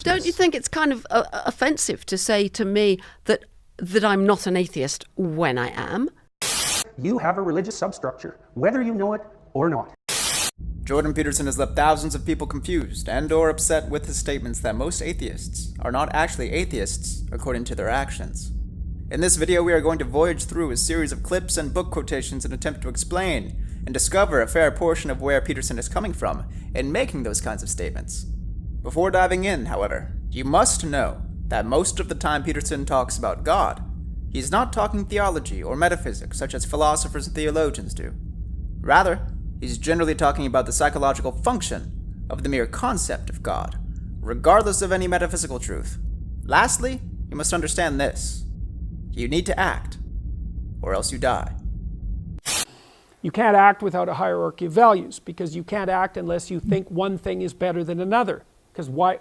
Don't you think it's kind of offensive to say to me that I'm not an atheist when I am? You have a religious substructure, whether you know it or not. Jordan Peterson has left thousands of people confused and/or upset with his statements that most atheists are not actually atheists according to their actions. In this video, we are going to voyage through a series of clips and book quotations in an attempt to explain and discover a fair portion of where Peterson is coming from in making those kinds of statements. Before diving in, however, you must know that most of the time Peterson talks about God, he's not talking theology or metaphysics such as philosophers and theologians do. Rather, he's generally talking about the psychological function of the mere concept of God, regardless of any metaphysical truth. Lastly, you must understand this. You need to act, or else you die. You can't act without a hierarchy of values, because you can't act unless you think one thing is better than another. Because why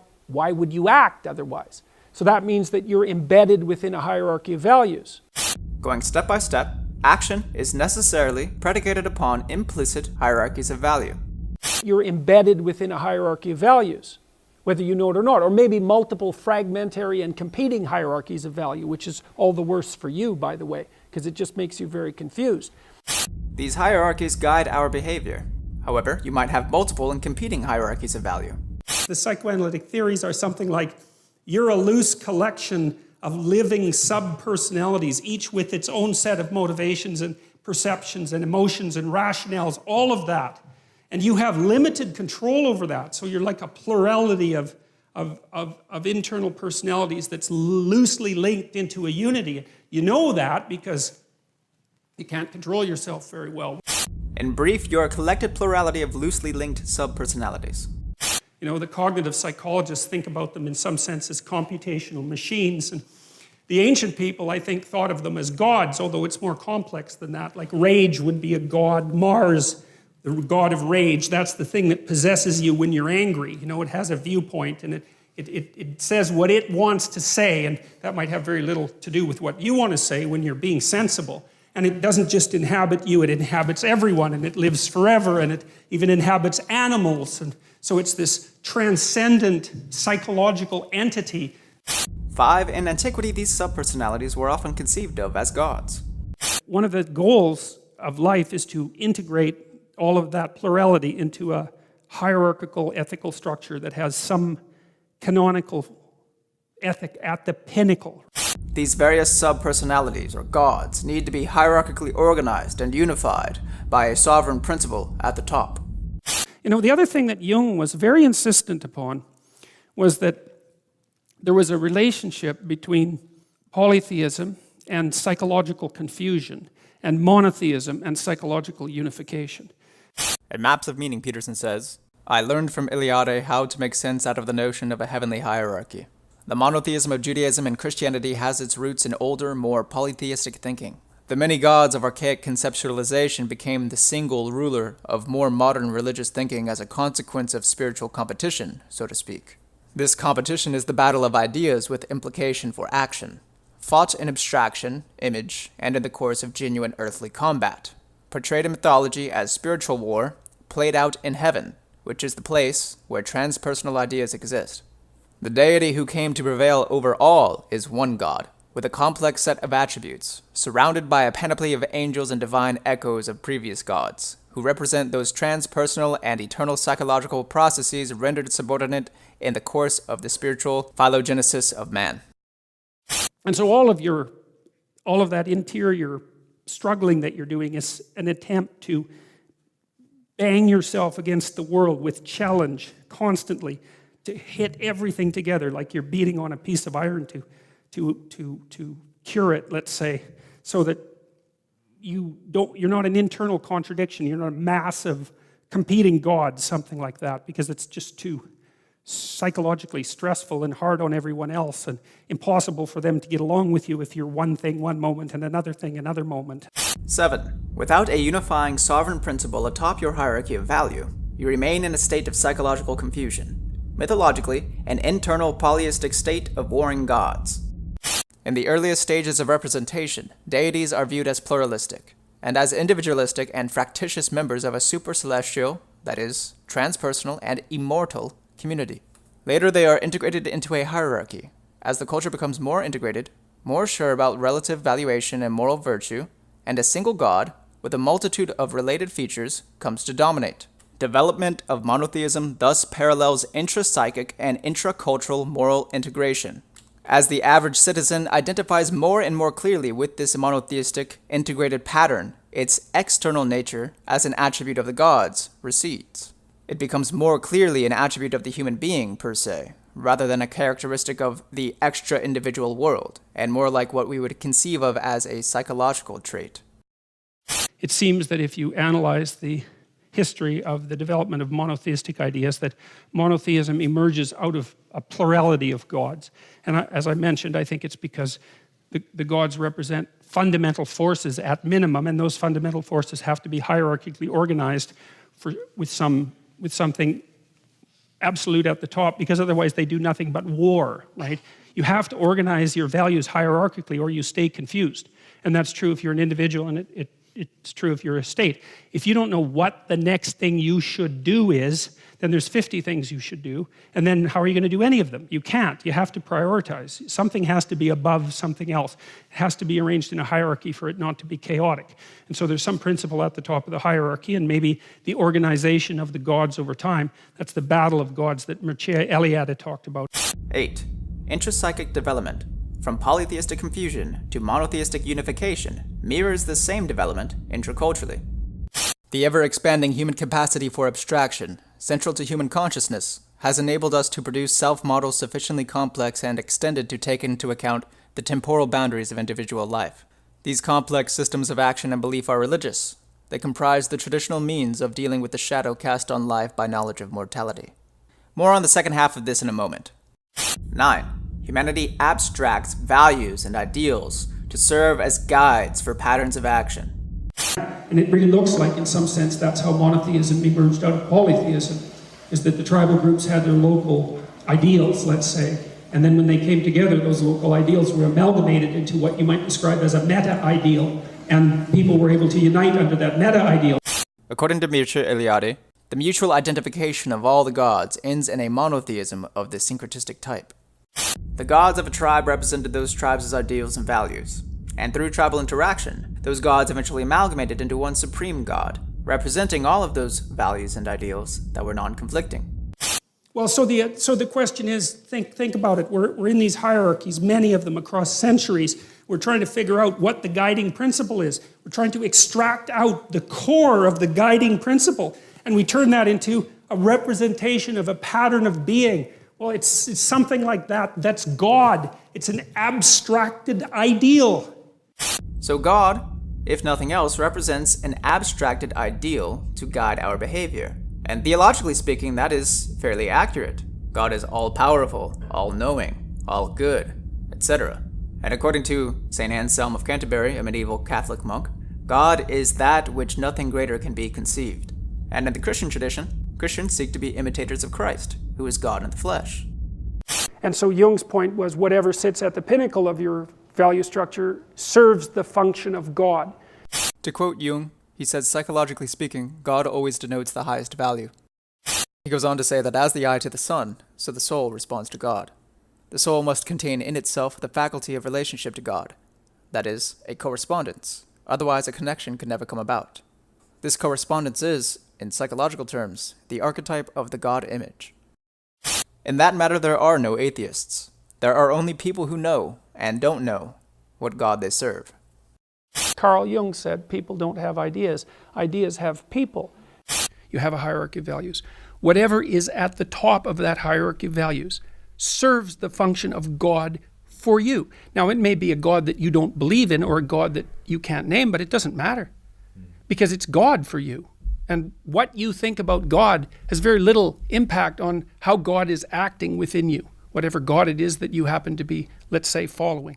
would you act otherwise? So that means that you're embedded within a hierarchy of values. Going step by step, action is necessarily predicated upon implicit hierarchies of value. You're embedded within a hierarchy of values, whether you know it or not, or maybe multiple fragmentary and competing hierarchies of value, which is all the worse for you, by the way, because it just makes you very confused. These hierarchies guide our behavior. However, you might have multiple and competing hierarchies of value. The psychoanalytic theories are something like, you're a loose collection of living sub-personalities, each with its own set of motivations and perceptions and emotions and rationales, all of that. And you have limited control over that. So you're like a plurality of internal personalities that's loosely linked into a unity. You know that because you can't control yourself very well. In brief, you're a collected plurality of loosely linked sub-personalities. You know, the cognitive psychologists think about them in some sense as computational machines. And the ancient people, I think, thought of them as gods, although it's more complex than that. Like rage would be a god. Mars, the god of rage, that's the thing that possesses you when you're angry. You know, it has a viewpoint and it says what it wants to say, and that might have very little to do with what you want to say when you're being sensible. And it doesn't just inhabit you, it inhabits everyone, and it lives forever, and it even inhabits animals. And so it's this transcendent psychological entity. 5. In antiquity, these sub-personalities were often conceived of as gods. One of the goals of life is to integrate all of that plurality into a hierarchical ethical structure that has some canonical ethic at the pinnacle. These various sub-personalities, or gods, need to be hierarchically organized and unified by a sovereign principle at the top. You know, the other thing that Jung was very insistent upon was that there was a relationship between polytheism and psychological confusion, and monotheism and psychological unification. In Maps of Meaning, Peterson says, I learned from Iliade how to make sense out of the notion of a heavenly hierarchy. The monotheism of Judaism and Christianity has its roots in older, more polytheistic thinking. The many gods of archaic conceptualization became the single ruler of more modern religious thinking as a consequence of spiritual competition, so to speak. This competition is the battle of ideas with implication for action, fought in abstraction, image, and in the course of genuine earthly combat, portrayed in mythology as spiritual war, played out in heaven, which is the place where transpersonal ideas exist. The deity who came to prevail over all is one God, with a complex set of attributes, surrounded by a panoply of angels and divine echoes of previous gods, who represent those transpersonal and eternal psychological processes rendered subordinate in the course of the spiritual phylogenesis of man. And so all of that interior struggling that you're doing is an attempt to bang yourself against the world with challenge constantly, to hit everything together like you're beating on a piece of iron to cure it, let's say, so that you're not an internal contradiction, you're not a massive competing god, something like that, because it's just too psychologically stressful and hard on everyone else and impossible for them to get along with you if you're one thing one moment and another thing another moment. 7. Without a unifying sovereign principle atop your hierarchy of value, you remain in a state of psychological confusion. Mythologically, an internal polyistic state of warring gods. In the earliest stages of representation, deities are viewed as pluralistic, and as individualistic and fractitious members of a super-celestial, that is, transpersonal and immortal, community. Later, they are integrated into a hierarchy. As the culture becomes more integrated, more sure about relative valuation and moral virtue, and a single God, with a multitude of related features, comes to dominate. Development of monotheism thus parallels intrapsychic and intracultural moral integration, as the average citizen identifies more and more clearly with this monotheistic, integrated pattern. Its external nature, as an attribute of the gods, recedes. It becomes more clearly an attribute of the human being, per se, rather than a characteristic of the extra-individual world, and more like what we would conceive of as a psychological trait. It seems that if you analyze the history of the development of monotheistic ideas, that monotheism emerges out of a plurality of gods. And as I mentioned, I think it's because the gods represent fundamental forces at minimum, and those fundamental forces have to be hierarchically organized with something absolute at the top, because otherwise they do nothing but war, right? You have to organize your values hierarchically or you stay confused. And that's true if you're an individual, and it's true if you're a state. If you don't know what the next thing you should do is, then there's 50 things you should do, and then how are you going to do any of them? You can't. You have to prioritize. Something has to be above something else. It has to be arranged in a hierarchy for it not to be chaotic. And so there's some principle at the top of the hierarchy, and maybe the organization of the gods over time. That's the battle of gods that Mircea Eliade talked about. 8. Intrapsychic development, from polytheistic confusion to monotheistic unification, mirrors the same development intraculturally. The ever-expanding human capacity for abstraction, central to human consciousness, has enabled us to produce self-models sufficiently complex and extended to take into account the temporal boundaries of individual life. These complex systems of action and belief are religious. They comprise the traditional means of dealing with the shadow cast on life by knowledge of mortality. More on the second half of this in a moment. 9. Humanity abstracts values and ideals to serve as guides for patterns of action. And it really looks like, in some sense, that's how monotheism emerged out of polytheism, is that the tribal groups had their local ideals, let's say, and then when they came together, those local ideals were amalgamated into what you might describe as a meta-ideal, and people were able to unite under that meta-ideal. According to Mircea Eliade, the mutual identification of all the gods ends in a monotheism of the syncretistic type. The gods of a tribe represented those tribes' ideals and values, and through tribal interaction, those gods eventually amalgamated into one supreme god, representing all of those values and ideals that were non-conflicting. Well, so the question is, think about it. We're in these hierarchies, many of them across centuries. We're trying to figure out what the guiding principle is. We're trying to extract out the core of the guiding principle, and we turn that into a representation of a pattern of being. Well, it's something like that. That's God. It's an abstracted ideal. So God, if nothing else, represents an abstracted ideal to guide our behavior. And theologically speaking, that is fairly accurate. God is all-powerful, all-knowing, all-good, etc. And according to St. Anselm of Canterbury, a medieval Catholic monk, God is that which nothing greater can be conceived. And in the Christian tradition, Christians seek to be imitators of Christ, who is God in the flesh. And so Jung's point was whatever sits at the pinnacle of your value structure serves the function of God. To quote Jung, he says, psychologically speaking, God always denotes the highest value. He goes on to say that as the eye to the sun, so the soul responds to God. The soul must contain in itself the faculty of relationship to God, that is, a correspondence, otherwise a connection could never come about. This correspondence is, in psychological terms, the archetype of the God image. In that matter, there are no atheists. There are only people who know, and don't know, what God they serve. Carl Jung said people don't have ideas. Ideas have people. You have a hierarchy of values. Whatever is at the top of that hierarchy of values serves the function of God for you. Now, it may be a God that you don't believe in or a God that you can't name, but it doesn't matter because it's God for you. And what you think about God has very little impact on how God is acting within you, whatever God it is that you happen to be, let's say, following.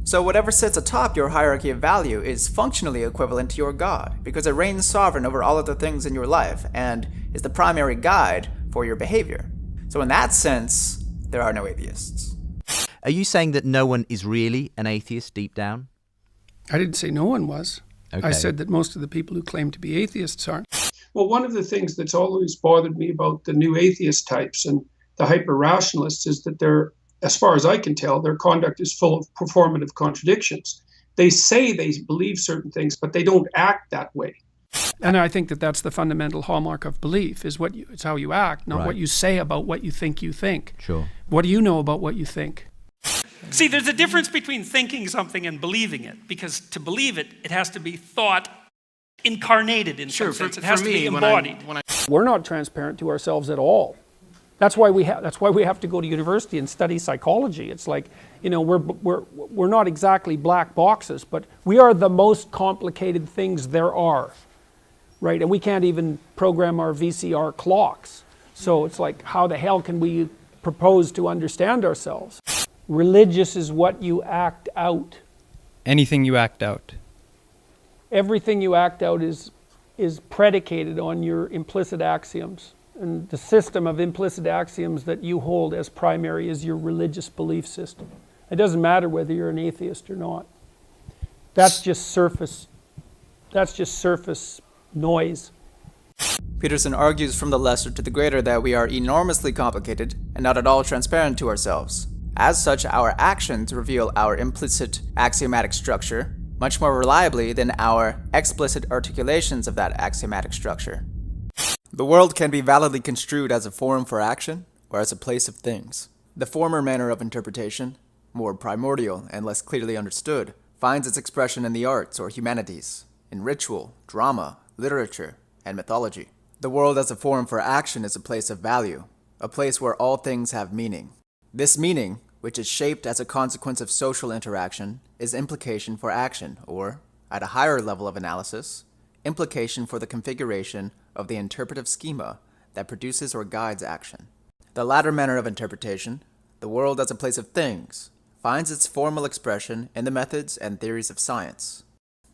So whatever sits atop your hierarchy of value is functionally equivalent to your God, because it reigns sovereign over all other things in your life and is the primary guide for your behavior. So in that sense, there are no atheists. Are you saying that no one is really an atheist deep down? I didn't say no one was. Okay. I said that most of the people who claim to be atheists aren't. Well, one of the things that's always bothered me about the new atheist types, and the hyper-rationalists is that they're, as far as I can tell, their conduct is full of performative contradictions. They say they believe certain things, but they don't act that way. And I think that that's the fundamental hallmark of belief, is it's how you act, not Right. what you say about what you think you think. Sure. What do you know about what you think? See, there's a difference between thinking something and believing it, because to believe it, it has to be thought incarnated in some sense. It has to be embodied. We're not transparent to ourselves at all. That's why we have to go to university and study psychology. It's like, you know, we're not exactly black boxes, but we are the most complicated things there are, right? And we can't even program our VCR clocks. So it's like, how the hell can we propose to understand ourselves? Religious is what you act out. Anything you act out. Everything you act out is predicated on your implicit axioms. And the system of implicit axioms that you hold as primary is your religious belief system. It doesn't matter whether you're an atheist or not. That's just surface noise. Peterson argues from the lesser to the greater that we are enormously complicated and not at all transparent to ourselves. As such, our actions reveal our implicit axiomatic structure much more reliably than our explicit articulations of that axiomatic structure. The world can be validly construed as a forum for action or as a place of things. The former manner of interpretation, more primordial and less clearly understood, finds its expression in the arts or humanities, in ritual, drama, literature, and mythology. The world as a forum for action is a place of value, a place where all things have meaning. This meaning, which is shaped as a consequence of social interaction, is implication for action, or, at a higher level of analysis, implication for the configuration of the interpretive schema that produces or guides action. The latter manner of interpretation, the world as a place of things, finds its formal expression in the methods and theories of science.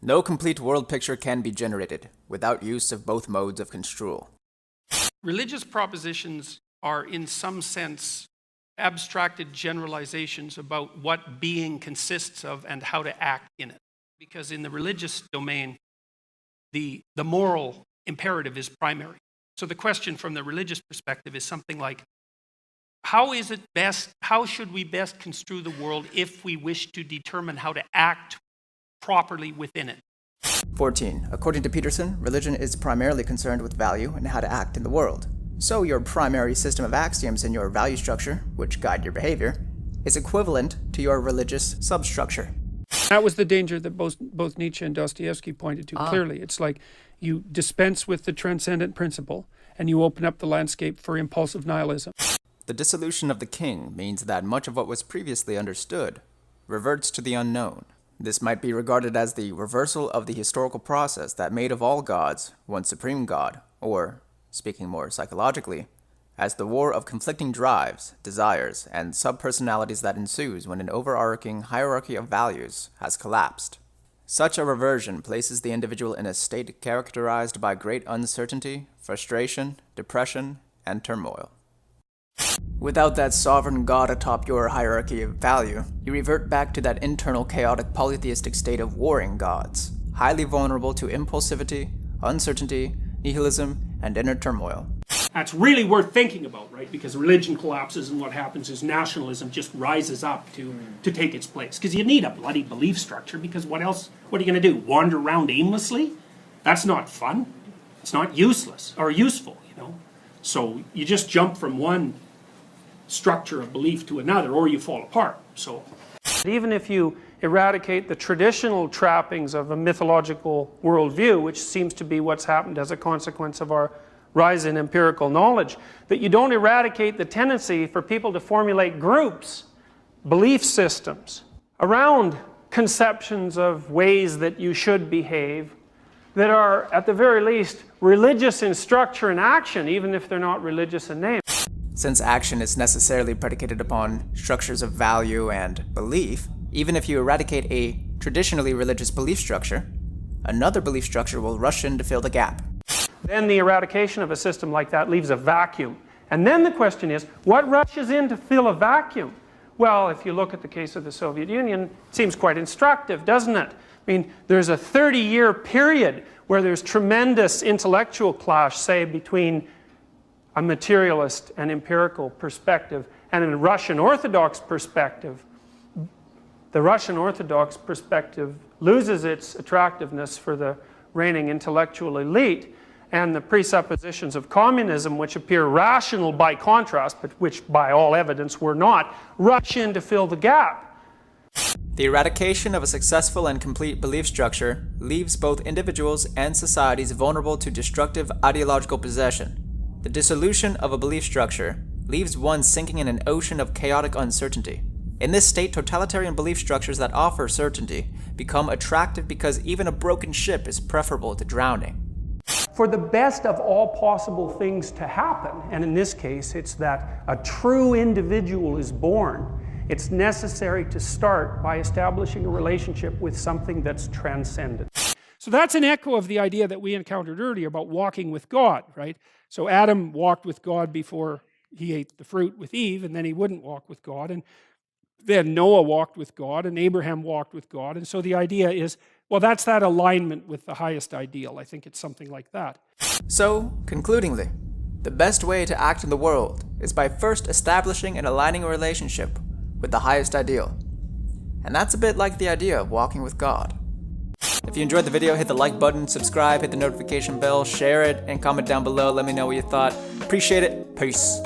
No complete world picture can be generated without use of both modes of construal. Religious propositions are, in some sense, abstracted generalizations about what being consists of and how to act in it. Because in the religious domain, the moral imperative is primary. So the question from the religious perspective is something like, how should we best construe the world if we wish to determine how to act properly within it? 14. According to Peterson, religion is primarily concerned with value and how to act in the world. So your primary system of axioms in your value structure, which guide your behavior, is equivalent to your religious substructure. That was the danger that both Nietzsche and Dostoevsky pointed to clearly. It's like you dispense with the transcendent principle and you open up the landscape for impulsive nihilism. The dissolution of the king means that much of what was previously understood reverts to the unknown. This might be regarded as the reversal of the historical process that made of all gods one supreme god, or, speaking more psychologically, as the war of conflicting drives, desires, and subpersonalities that ensues when an overarching hierarchy of values has collapsed. Such a reversion places the individual in a state characterized by great uncertainty, frustration, depression, and turmoil. Without that sovereign god atop your hierarchy of value, you revert back to that internal chaotic polytheistic state of warring gods, highly vulnerable to impulsivity, uncertainty, nihilism, and inner turmoil. That's really worth thinking about, right? Because religion collapses and what happens is nationalism just rises up to take its place. Because you need a bloody belief structure, because what else, what are you going to do? Wander around aimlessly? That's not fun. It's not useless or useful, you know? So you just jump from one structure of belief to another, or you fall apart. So Even if you eradicate the traditional trappings of a mythological worldview, which seems to be what's happened as a consequence of our rise in empirical knowledge, that you don't eradicate the tendency for people to formulate groups, belief systems, around conceptions of ways that you should behave that are, at the very least, religious in structure and action, even if they're not religious in name. Since action is necessarily predicated upon structures of value and belief, even if you eradicate a traditionally religious belief structure, another belief structure will rush in to fill the gap. Then the eradication of a system like that leaves a vacuum. And then the question is, what rushes in to fill a vacuum? Well, if you look at the case of the Soviet Union, it seems quite instructive, doesn't it? I mean, there's a 30-year period where there's tremendous intellectual clash, say, between a materialist and empirical perspective. And in a Russian Orthodox perspective, the Russian Orthodox perspective loses its attractiveness for the reigning intellectual elite, and the presuppositions of communism, which appear rational by contrast, but which by all evidence were not, rush in to fill the gap. The eradication of a successful and complete belief structure leaves both individuals and societies vulnerable to destructive ideological possession. The dissolution of a belief structure leaves one sinking in an ocean of chaotic uncertainty. In this state, totalitarian belief structures that offer certainty become attractive because even a broken ship is preferable to drowning. For the best of all possible things to happen, and in this case it's that a true individual is born, it's necessary to start by establishing a relationship with something that's transcendent. So that's an echo of the idea that we encountered earlier about walking with God, right? So Adam walked with God before he ate the fruit with Eve, and then he wouldn't walk with God. And then Noah walked with God, and Abraham walked with God. And so the idea is, well, that's that alignment with the highest ideal. I think it's something like that. So, concludingly, the best way to act in the world is by first establishing and aligning a relationship with the highest ideal. And that's a bit like the idea of walking with God. If you enjoyed the video, hit the like button, subscribe, hit the notification bell, share it, and comment down below. Let me know what you thought. Appreciate it. Peace.